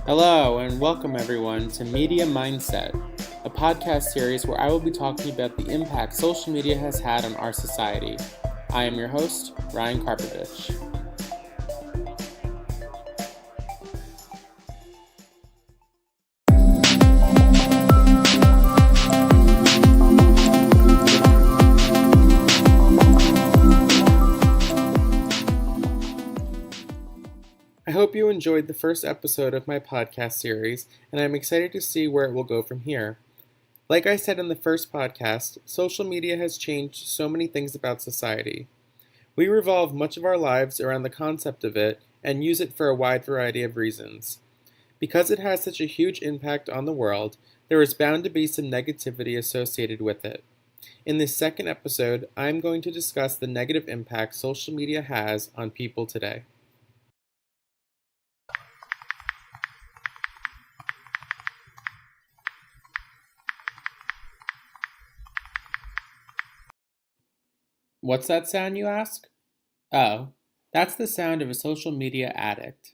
Hello, and welcome everyone to Media Mindset, a podcast series where I will be talking about the impact social media has had on our society. I am your host, Ryan Karpovich. I hope you enjoyed the first episode of my podcast series, and I'm excited to see where it will go from here. Like I said in the first podcast, social media has changed so many things about society. We revolve much of our lives around the concept of it and use it for a wide variety of reasons. Because it has such a huge impact on the world, there is bound to be some negativity associated with it. In this second episode, I'm going to discuss the negative impact social media has on people today. What's that sound, you ask? Oh, that's the sound of a social media addict.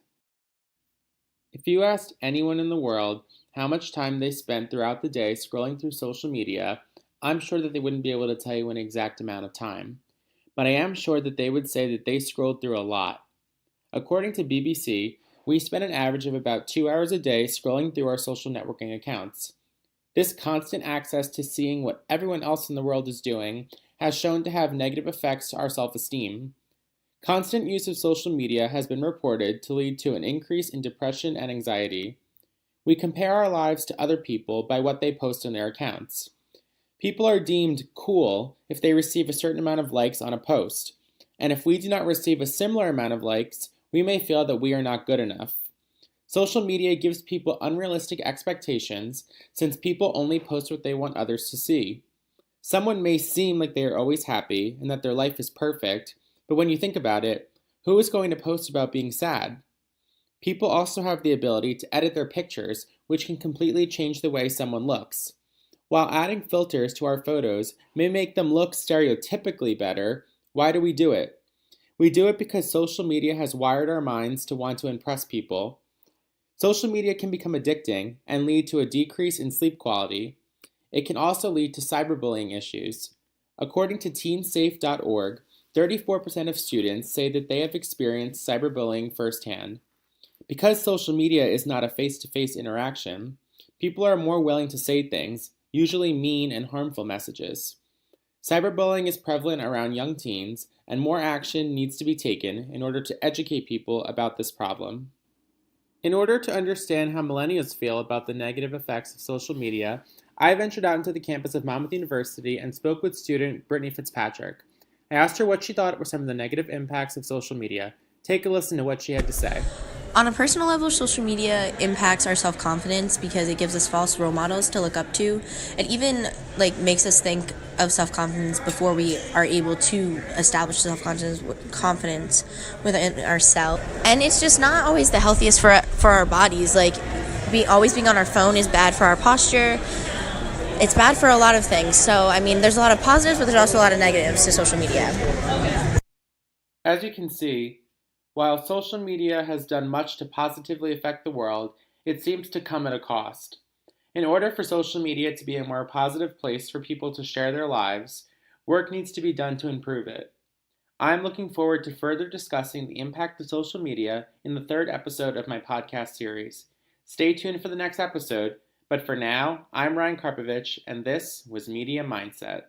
If you asked anyone in the world how much time they spent throughout the day scrolling through social media, I'm sure that they wouldn't be able to tell you an exact amount of time. But I am sure that they would say that they scrolled through a lot. According to BBC, we spend an average of about 2 hours a day scrolling through our social networking accounts. This constant access to seeing what everyone else in the world is doing has shown to have negative effects to our self-esteem. Constant use of social media has been reported to lead to an increase in depression and anxiety. We compare our lives to other people by what they post on their accounts. People are deemed cool if they receive a certain amount of likes on a post, and if we do not receive a similar amount of likes, we may feel that we are not good enough. Social media gives people unrealistic expectations since people only post what they want others to see. Someone may seem like they are always happy and that their life is perfect, but when you think about it, who is going to post about being sad? People also have the ability to edit their pictures, which can completely change the way someone looks. While adding filters to our photos may make them look stereotypically better, why do we do it? We do it because social media has wired our minds to want to impress people. Social media can become addicting and lead to a decrease in sleep quality. It can also lead to cyberbullying issues. According to teensafe.org, 34% of students say that they have experienced cyberbullying firsthand. Because social media is not a face-to-face interaction, people are more willing to say things, usually mean and harmful messages. Cyberbullying is prevalent around young teens, and more action needs to be taken in order to educate people about this problem. In order to understand how millennials feel about the negative effects of social media, I ventured out into the campus of Monmouth University and spoke with student Brittany Fitzpatrick. I asked her what she thought were some of the negative impacts of social media. Take a listen to what she had to say. On a personal level, social media impacts our self-confidence because it gives us false role models to look up to. It even makes us think of self-confidence before we are able to establish confidence within ourselves. And it's just not always the healthiest for our bodies. Always being on our phone is bad for our posture. It's bad for a lot of things. So, there's a lot of positives, but there's also a lot of negatives to social media. As you can see, while social media has done much to positively affect the world, it seems to come at a cost. In order for social media to be a more positive place for people to share their lives, work needs to be done to improve it. I'm looking forward to further discussing the impact of social media in the third episode of my podcast series. Stay tuned for the next episode, but for now, I'm Ryan Karpovich, and this was Media Mindset.